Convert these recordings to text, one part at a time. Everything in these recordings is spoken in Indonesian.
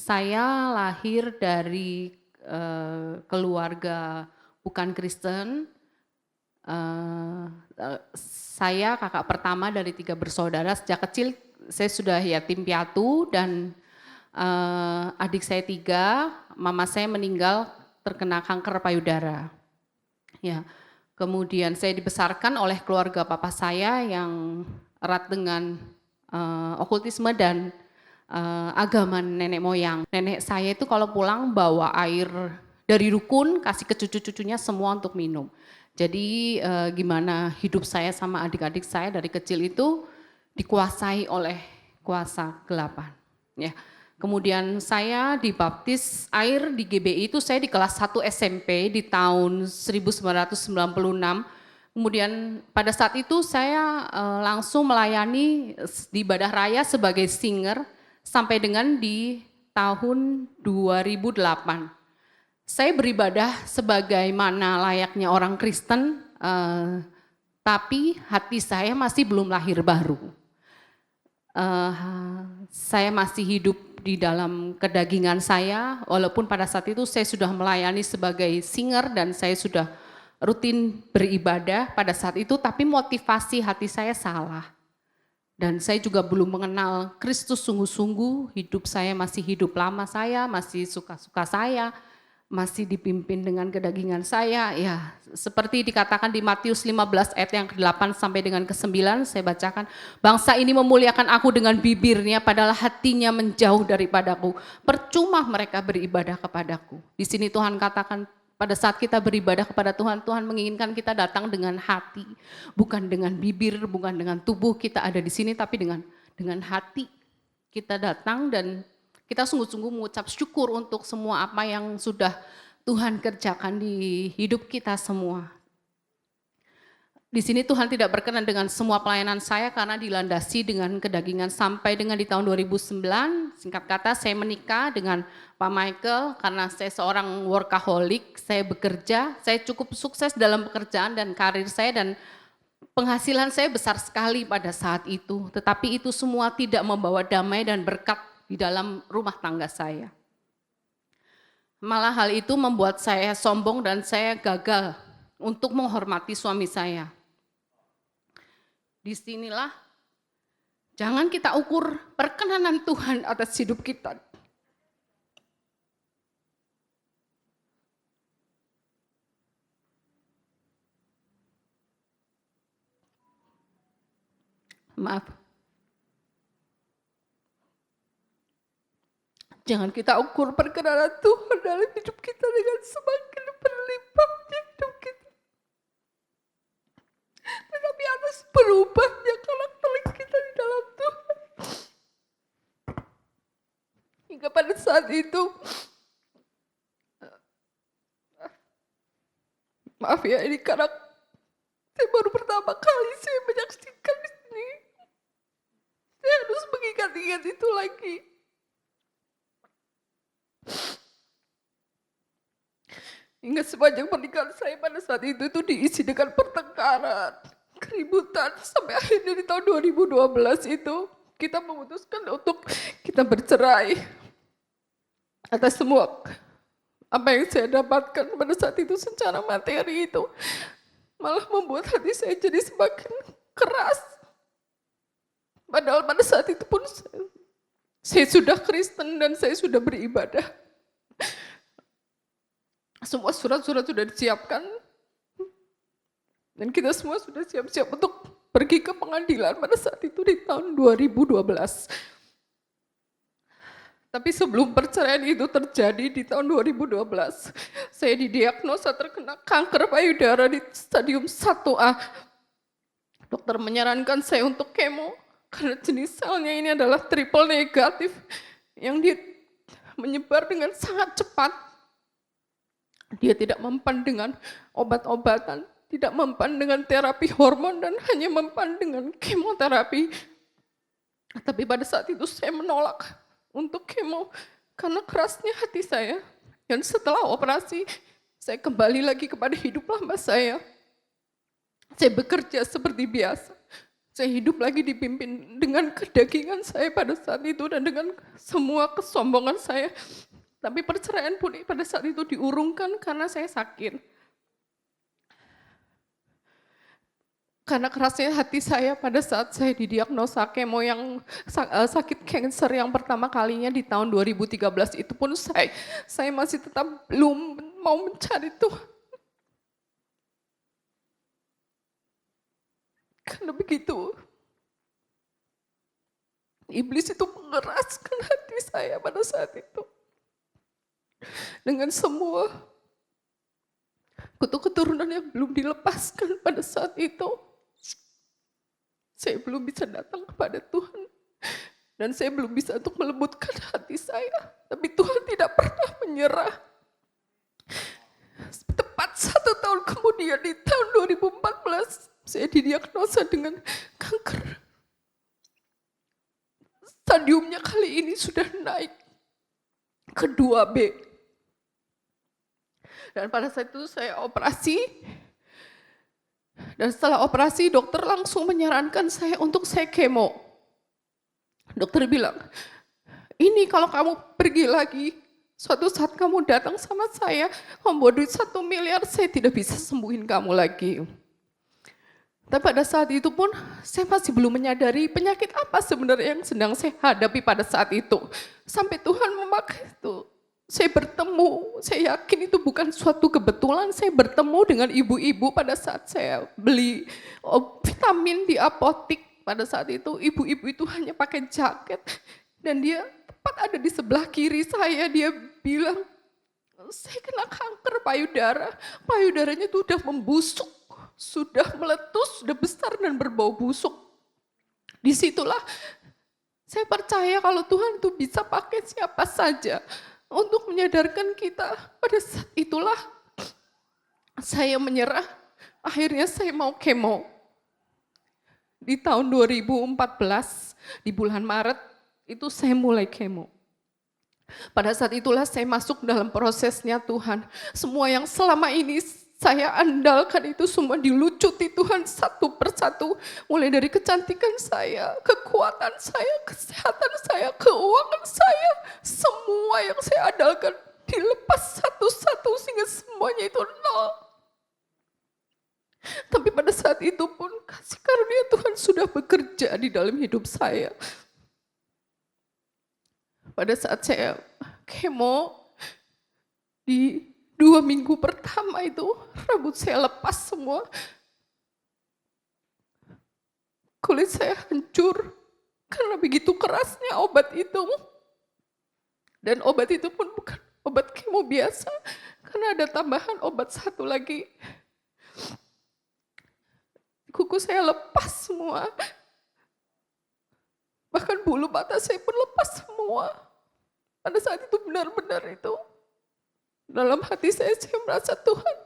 Saya lahir dari, keluarga bukan Kristen, eee saya kakak pertama dari 3 bersaudara. Sejak kecil saya sudah yatim piatu dan, adik saya 3, mama saya meninggal terkena kanker payudara. Ya, kemudian saya dibesarkan oleh keluarga papa saya yang erat dengan, okultisme dan agama nenek moyang. Nenek saya itu kalau pulang bawa air dari dukun, kasih ke cucu-cucunya semua untuk minum. Jadi, gimana hidup saya sama adik-adik saya dari kecil itu dikuasai oleh kuasa kegelapan, ya. Kemudian saya dibaptis air di GBI itu saya di kelas 1 SMP di tahun 1996. Kemudian pada saat itu saya, langsung melayani di ibadah raya sebagai singer sampai dengan di tahun 2008. Saya beribadah sebagaimana layaknya orang Kristen, tapi hati saya masih belum lahir baru. Saya masih hidup di dalam kedagingan saya, walaupun pada saat itu saya sudah melayani sebagai singer dan saya sudah rutin beribadah pada saat itu, tapi motivasi hati saya salah. Dan saya juga belum mengenal Kristus sungguh-sungguh, hidup saya masih hidup lama saya, masih suka-suka saya, masih dipimpin dengan kedagingan saya. Ya, seperti dikatakan di Matius 15 ayat yang ke-8 sampai dengan ke-9, saya bacakan, bangsa ini memuliakan aku dengan bibirnya, padahal hatinya menjauh daripadaku. Percuma mereka beribadah kepadaku. Di sini Tuhan katakan, pada saat kita beribadah kepada Tuhan, Tuhan menginginkan kita datang dengan hati, bukan dengan bibir, bukan dengan tubuh kita ada di sini, tapi dengan hati kita datang dan kita sungguh-sungguh mengucap syukur untuk semua apa yang sudah Tuhan kerjakan di hidup kita semua. Di sini Tuhan tidak berkenan dengan semua pelayanan saya karena dilandasi dengan kedagingan sampai dengan di tahun 2009, singkat kata saya menikah dengan Pak Michael karena saya seorang workaholic, saya bekerja, saya cukup sukses dalam pekerjaan dan karir saya dan penghasilan saya besar sekali pada saat itu, tetapi itu semua tidak membawa damai dan berkat di dalam rumah tangga saya. Malah hal itu membuat saya sombong dan saya gagal untuk menghormati suami saya. Disinilah jangan kita ukur perkenanan Tuhan atas hidup kita. Maaf. Jangan kita ukur perkenanan Tuhan dalam hidup kita dengan semakin berlimpahnya hidup kita. Tetapi atas berubahnya karakter kita di dalam Tuhan. Hingga pada saat itu, maaf ya ini karena saya baru pertama kali saya menyaksikan di sini. Saya harus mengingat-ingat itu lagi. Hingga sepanjang pernikahan saya pada saat itu diisi dengan pertengkaran, keributan, sampai akhirnya di tahun 2012 itu kita memutuskan untuk kita bercerai. Atas semua apa yang saya dapatkan pada saat itu secara materi itu malah membuat hati saya jadi semakin keras. Padahal pada saat itu pun saya sudah Kristen dan saya sudah beribadah. Semua surat-surat sudah disiapkan dan kita semua sudah siap-siap untuk pergi ke pengadilan pada saat itu di tahun 2012. Tapi sebelum perceraian itu terjadi di tahun 2012, saya didiagnosa terkena kanker payudara di stadium 1A. Dokter menyarankan saya untuk kemo karena jenis selnya ini adalah triple negatif yang menyebar dengan sangat cepat. Dia tidak mempan dengan obat-obatan, tidak mempan dengan terapi hormon dan hanya mempan dengan kemoterapi. Tapi pada saat itu saya menolak untuk kemo karena kerasnya hati saya. Dan setelah operasi, saya kembali lagi kepada hidup lama saya. Saya bekerja seperti biasa. Saya hidup lagi dipimpin dengan kedagingan saya pada saat itu dan dengan semua kesombongan saya. Tapi perceraian pun pada saat itu diurungkan karena saya sakit. Karena kerasnya hati saya pada saat saya didiagnosa kemo yang sakit kanker yang pertama kalinya di tahun 2013 itu pun saya masih tetap belum mau mencari Tuhan. Karena begitu, iblis itu mengeraskan hati saya pada saat itu. Dengan semua kutuk keturunan yang belum dilepaskan pada saat itu. Saya belum bisa datang kepada Tuhan. Dan saya belum bisa untuk melembutkan hati saya. Tapi Tuhan tidak pernah menyerah. Tepat 1 tahun kemudian di tahun 2014, saya didiagnosa dengan kanker. Stadiumnya kali ini sudah naik ke 2B. Dan pada saat itu saya operasi. Dan setelah operasi dokter langsung menyarankan saya untuk saya kemo. Dokter bilang, ini kalau kamu pergi lagi, suatu saat kamu datang sama saya, membawa duit 1 miliar, saya tidak bisa sembuhin kamu lagi. Tapi pada saat itu pun saya masih belum menyadari penyakit apa sebenarnya yang sedang saya hadapi pada saat itu. Sampai Tuhan memakai itu. Saya bertemu, saya yakin itu bukan suatu kebetulan, saya bertemu dengan ibu-ibu pada saat saya beli vitamin di apotik. Pada saat itu ibu-ibu itu hanya pakai jaket dan dia tepat ada di sebelah kiri saya, dia bilang, saya kena kanker payudara, payudaranya itu udah membusuk, sudah meletus, sudah besar dan berbau busuk. Disitulah saya percaya kalau Tuhan itu bisa pakai siapa saja untuk menyadarkan kita. Pada saat itulah saya menyerah, akhirnya saya mau kemo. Di tahun 2014, di bulan Maret, itu saya mulai kemo. Pada saat itulah saya masuk dalam prosesnya Tuhan. Semua yang selama ini saya andalkan itu semua dilucuti Tuhan satu persatu. Mulai dari kecantikan saya, kekuatan saya, kesehatan saya, keuangan saya. Semua yang saya andalkan dilepas satu-satu sehingga semuanya itu nol. Tapi pada saat itu pun kasih karunia Tuhan sudah bekerja di dalam hidup saya. Pada saat saya kemo, di 2 minggu pertama itu rambut saya lepas semua. Kulit saya hancur karena begitu kerasnya obat itu. Dan obat itu pun bukan obat kemo biasa, karena ada tambahan obat satu lagi. Kuku saya lepas semua. Bahkan bulu mata saya pun lepas semua. Pada saat itu benar-benar itu. Dalam hati saya merasa Tuhan,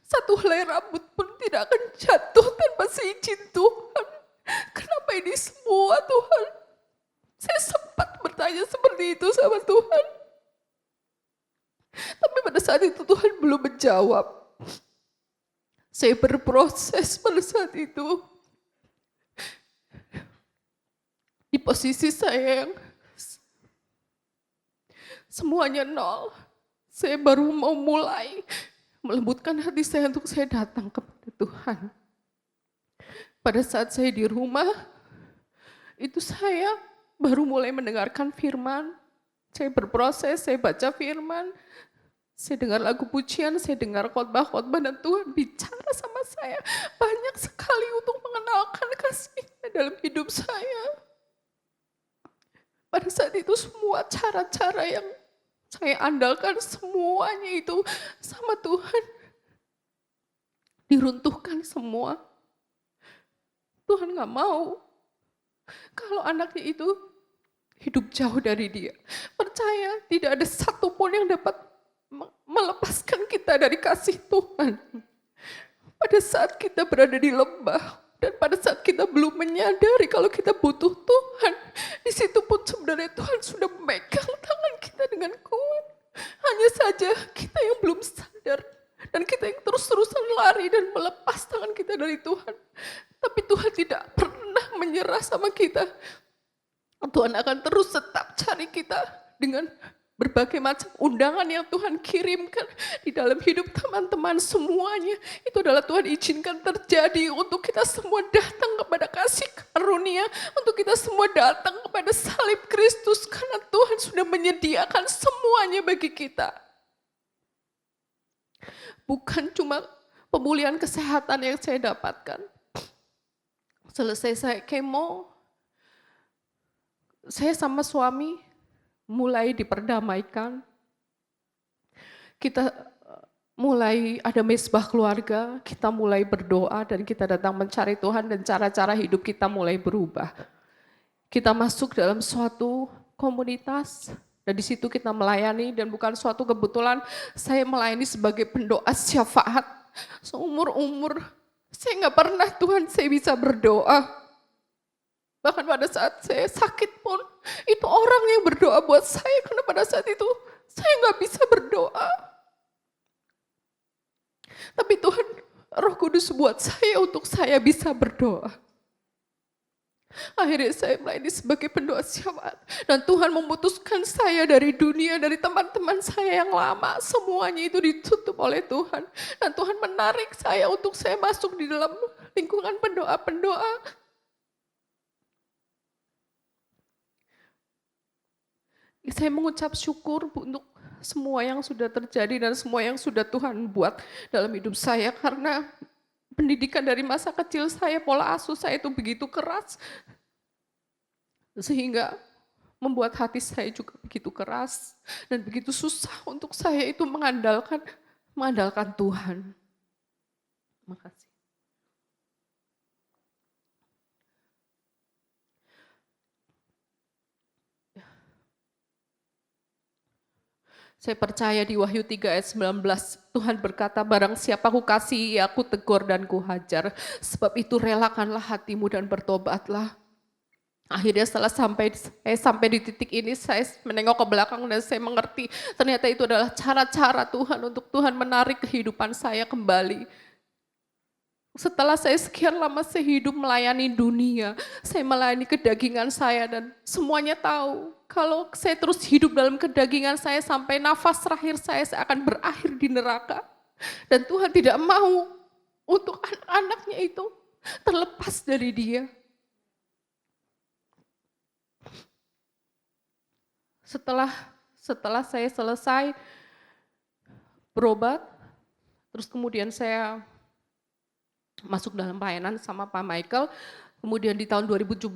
satu helai rambut pun tidak akan jatuh tanpa seizin Tuhan. Kenapa ini semua Tuhan? Saya sempat bertanya seperti itu sama Tuhan. Tapi pada saat itu Tuhan belum menjawab. Saya berproses pada saat itu. Di posisi saya yang semuanya nol. Saya baru mau mulai melembutkan hati saya untuk saya datang kepada Tuhan. Pada saat saya di rumah, itu saya baru mulai mendengarkan firman. Saya berproses, saya baca firman. Saya dengar lagu pujian, saya dengar khotbah-khotbah dan Tuhan bicara sama saya banyak sekali untuk mengenalkan kasih-Nya dalam hidup saya. Pada saat itu semua cara-cara yang saya andalkan semuanya itu sama Tuhan diruntuhkan semua. Tuhan gak mau kalau anaknya itu hidup jauh dari Dia. Percaya tidak ada satupun yang dapat melepaskan kita dari kasih Tuhan. Pada saat kita berada di lembah dan pada saat kita belum menyadari kalau kita butuh Tuhan, di situ pun sebenarnya Tuhan sudah memegang tangan kita dengan kuat. Hanya saja kita yang belum sadar dan kita yang terus-terusan lari dan melepas tangan kita dari Tuhan. Tapi Tuhan tidak pernah menyerah sama kita. Tuhan akan terus tetap cari kita dengan berbagai macam undangan yang Tuhan kirimkan di dalam hidup teman-teman semuanya. Itu adalah Tuhan izinkan terjadi untuk kita semua datang kepada kasih karunia, untuk kita semua datang kepada salib Kristus, karena Tuhan sudah menyediakan semuanya bagi kita. Bukan cuma pemulihan kesehatan yang saya dapatkan. Selesai saya kemo, saya sama suami mulai diperdamaikan. Kita mulai ada mesbah keluarga, kita mulai berdoa dan kita datang mencari Tuhan dan cara-cara hidup kita mulai berubah. Kita masuk dalam suatu komunitas dan di situ kita melayani, dan bukan suatu kebetulan saya melayani sebagai pendoa syafaat. Seumur-umur saya nggak pernah Tuhan saya bisa berdoa. Bahkan pada saat saya sakit pun, itu orang yang berdoa buat saya, karena pada saat itu saya nggak bisa berdoa. Tapi Tuhan, Roh Kudus buat saya untuk saya bisa berdoa. Akhirnya saya melayani sebagai pendoa syafaat. Dan Tuhan memutuskan saya dari dunia, dari teman-teman saya yang lama. Semuanya itu ditutup oleh Tuhan. Dan Tuhan menarik saya untuk saya masuk di dalam lingkungan pendoa-pendoa. Saya mengucap syukur untuk semua yang sudah terjadi dan semua yang sudah Tuhan buat dalam hidup saya, karena pendidikan dari masa kecil saya, pola asuh saya itu begitu keras, sehingga membuat hati saya juga begitu keras dan begitu susah untuk saya itu mengandalkan Tuhan. Makasih. Saya percaya di Wahyu 3 ayat 19, Tuhan berkata, barang siapa ku kasih, aku tegur dan ku hajar. Sebab itu relakanlah hatimu dan bertobatlah. Akhirnya setelah sampai di titik ini, saya menengok ke belakang dan saya mengerti ternyata itu adalah cara-cara Tuhan untuk Tuhan menarik kehidupan saya kembali. Setelah saya sekian lama saya hidup melayani dunia, saya melayani kedagingan saya dan semuanya tahu kalau saya terus hidup dalam kedagingan saya sampai nafas terakhir saya akan berakhir di neraka. Dan Tuhan tidak mau untuk anak-anaknya itu terlepas dari Dia. Setelah saya selesai berobat, terus kemudian saya masuk dalam pelayanan sama Pak Michael. Kemudian di tahun 2017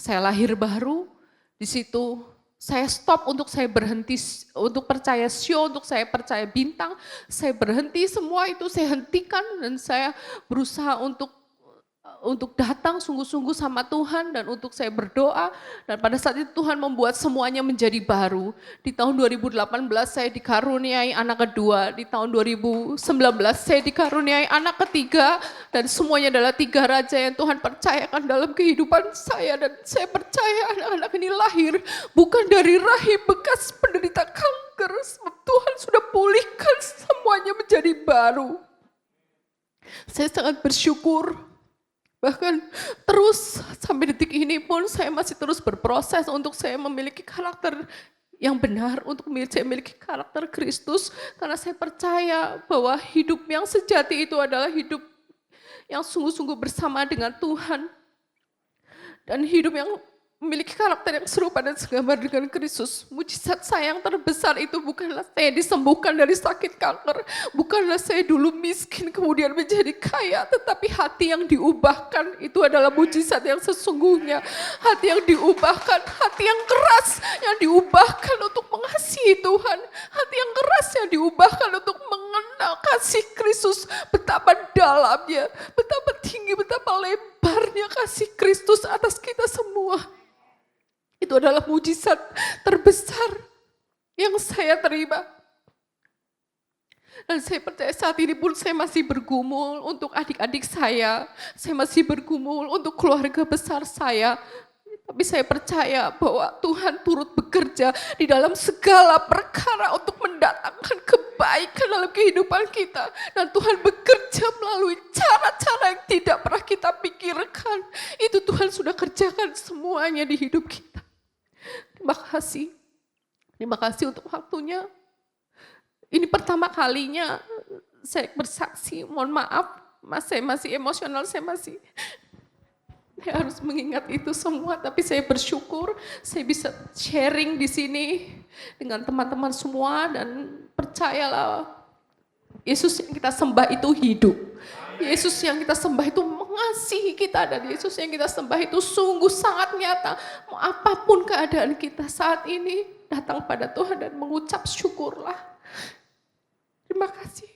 saya lahir baru. Di situ saya stop untuk saya berhenti untuk percaya show, untuk saya percaya bintang. Saya berhenti semua itu, saya hentikan dan saya berusaha untuk datang sungguh-sungguh sama Tuhan dan untuk saya berdoa, dan pada saat itu Tuhan membuat semuanya menjadi baru. Di tahun 2018 saya dikaruniai anak kedua, di tahun 2019 saya dikaruniai anak ketiga, dan semuanya adalah 3 raja yang Tuhan percayakan dalam kehidupan saya. Dan saya percaya anak-anak ini lahir bukan dari rahim bekas penderita kanker, sebab Tuhan sudah pulihkan semuanya menjadi baru. Saya sangat bersyukur. Bahkan terus sampai detik ini pun saya masih terus berproses untuk saya memiliki karakter yang benar, untuk saya memiliki karakter Kristus. Karena saya percaya bahwa hidup yang sejati itu adalah hidup yang sungguh-sungguh bersama dengan Tuhan. Dan hidup yang memiliki karakter yang serupa dan segambar dengan Kristus. Mujizat saya yang terbesar itu bukanlah saya disembuhkan dari sakit kanker, bukanlah saya dulu miskin kemudian menjadi kaya, tetapi hati yang diubahkan itu adalah mujizat yang sesungguhnya. Hati yang diubahkan, hati yang keras yang diubahkan untuk mengasihi Tuhan, hati yang keras yang diubahkan untuk mengenal kasih Kristus, betapa dalamnya, betapa tinggi, betapa lebarnya kasih Kristus atas kita semua. Itu adalah mujizat terbesar yang saya terima. Dan saya percaya saat ini pun saya masih bergumul untuk adik-adik saya masih bergumul untuk keluarga besar saya. Tapi saya percaya bahwa Tuhan turut bekerja di dalam segala perkara untuk mendatangkan kebaikan kebaikan dalam kehidupan kita. Dan Tuhan bekerja melalui cara-cara yang tidak pernah kita pikirkan. Itu Tuhan sudah kerjakan semuanya di hidup kita. Terima kasih. Terima kasih untuk waktunya. Ini pertama kalinya saya bersaksi, mohon maaf, saya masih emosional, saya harus mengingat itu semua, tapi saya bersyukur saya bisa sharing di sini dengan teman-teman semua dan percayalah Yesus yang kita sembah itu hidup. Yesus yang kita sembah itu mengasihi kita dan Yesus yang kita sembah itu sungguh sangat nyata. Mau apapun keadaan kita saat ini, datang pada Tuhan dan mengucap syukurlah. Terima kasih.